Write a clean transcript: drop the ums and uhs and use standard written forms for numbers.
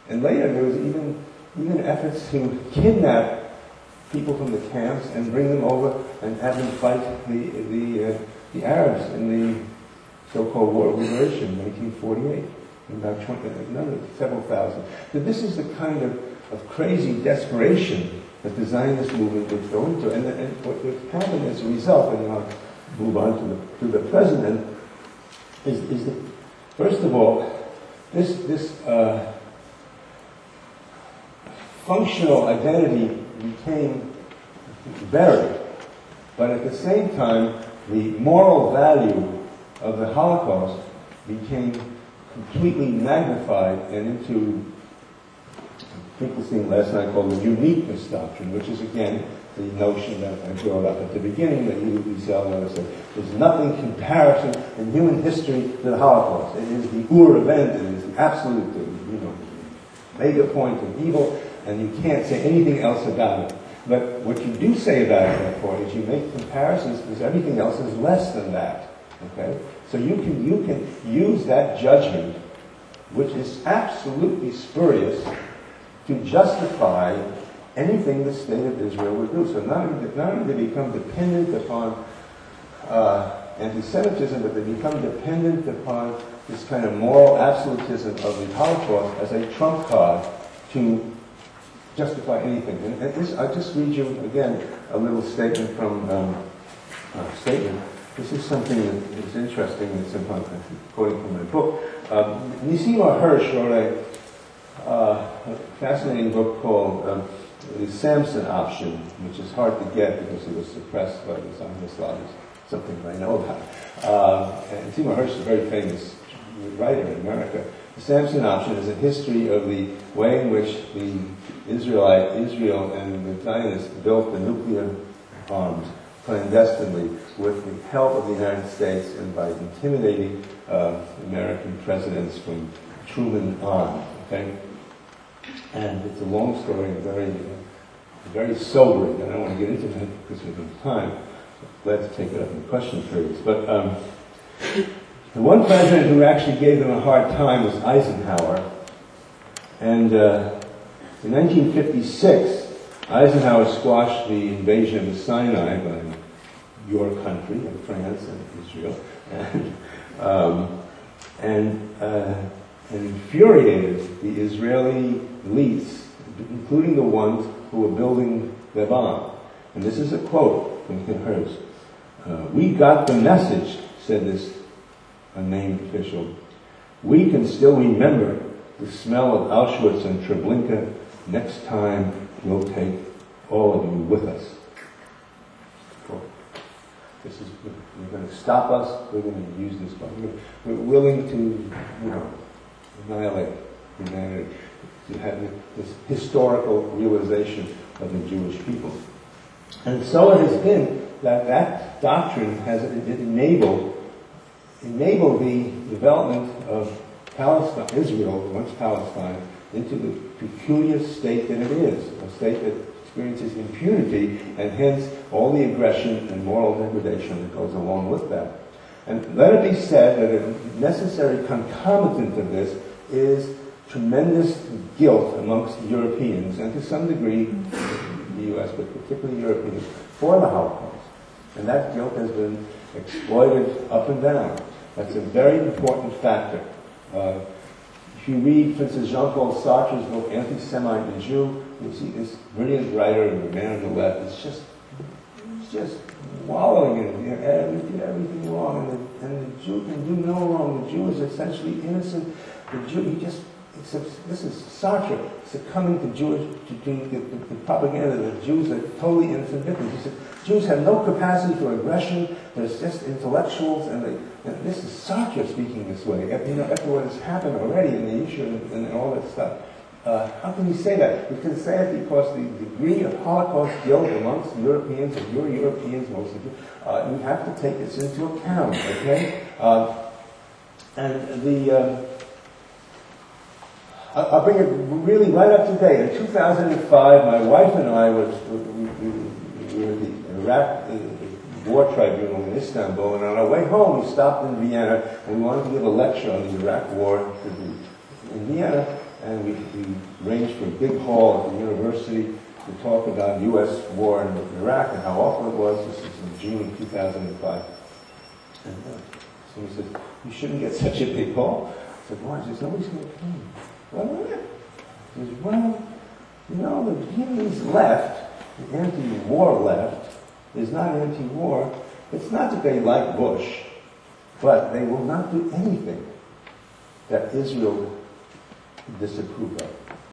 And later there was even efforts to kidnap people from the camps and bring them over and have them fight the Arabs in the so-called War of Liberation in 1948. About several thousand. So this is the kind of crazy desperation that the Zionist movement would go into. And what would happen as a result, and I'll move on to the present, is that, first of all, this functional identity became buried, but at the same time, the moral value of the Holocaust became completely magnified and into, I think this thing last night called the uniqueness doctrine, which is again the notion that I brought up at the beginning that you said, there's nothing comparison in human history to the Holocaust. It is the event, it is the absolute, mega point of evil, and you can't say anything else about it. But what you do say about it at that point is you make comparisons because everything else is less than that. Okay? So you can use that judgment, which is absolutely spurious, to justify anything the state of Israel would do. So not only they become dependent upon anti-Semitism, but they become dependent upon this kind of moral absolutism of the Holocaust as a trump card to justify anything. And this, I'll just read you again a little statement from This is something that is interesting. It's quoting from my book. Nisima Hirsch wrote a fascinating book called The Samson Option, which is hard to get because it was suppressed by the Zionist lobbies, something I know about. And Nisima Hirsch is a very famous writer in America. The Samson Option is a history of the way in which Israel and the Zionists built the nuclear arms clandestinely with the help of the United States and by intimidating American presidents from Truman on. Okay, and it's a long story, very sobering. I don't want to get into it because we don't have time. I'm glad to take it up in the question periods. But the one president who actually gave them a hard time was Eisenhower. And in 1956, Eisenhower squashed the invasion of the Sinai by your country, France and Israel, and infuriated the Israeli elites, including the ones who were building the bomb. And this is a quote from Hirsch. "We got the message," said this unnamed official. "We can still remember the smell of Auschwitz and Treblinka. Next time we'll take all of you with us." You're going to stop us. We're going to use this bomb. We're willing to, annihilate humanity, to have this historical realization of the Jewish people. And so it has been that doctrine has enabled the development of Palestine, Israel, once Palestine, into the peculiar state that it is, a state that experiences impunity and hence all the aggression and moral degradation that goes along with that. And let it be said that a necessary concomitant of this is tremendous guilt amongst Europeans, and to some degree the U.S., but particularly Europeans, for the Holocaust. And that guilt has been exploited up and down. That's a very important factor. If you read, for instance, Jean-Paul Sartre's book, Anti-Semite and Jew, you see this brilliant writer, the man on the left, is just wallowing in it. We did everything wrong, and the Jew can do no wrong. The Jew is essentially innocent. The Jew, this is Sartre succumbing to the propaganda that Jews are totally innocent victims. He said, Jews have no capacity for aggression. There's just intellectuals, and this is Sartre speaking this way. After what has happened already in the issue and all that stuff. How can you say that? You can say it because the degree of Holocaust guilt amongst Europeans, and you're Europeans, most of you, you have to take this into account, okay? I'll bring it really right up to date. In 2005, my wife and I were at the Iraq War Tribunal in Istanbul, and on our way home, we stopped in Vienna, and we wanted to give a lecture on the Iraq War in Vienna. and we arranged for a big hall at the university to talk about U.S. war in Iraq and how awful it was. This is in June of 2005. And somebody said, "You shouldn't get such a big hall." I said, "Why?" He says, "Nobody's going to come." Well, he says, "Well, you know, the Vietnamese left, the anti-war left, is not anti-war. It's not that they like Bush, but they will not do anything that Israel disapprove of."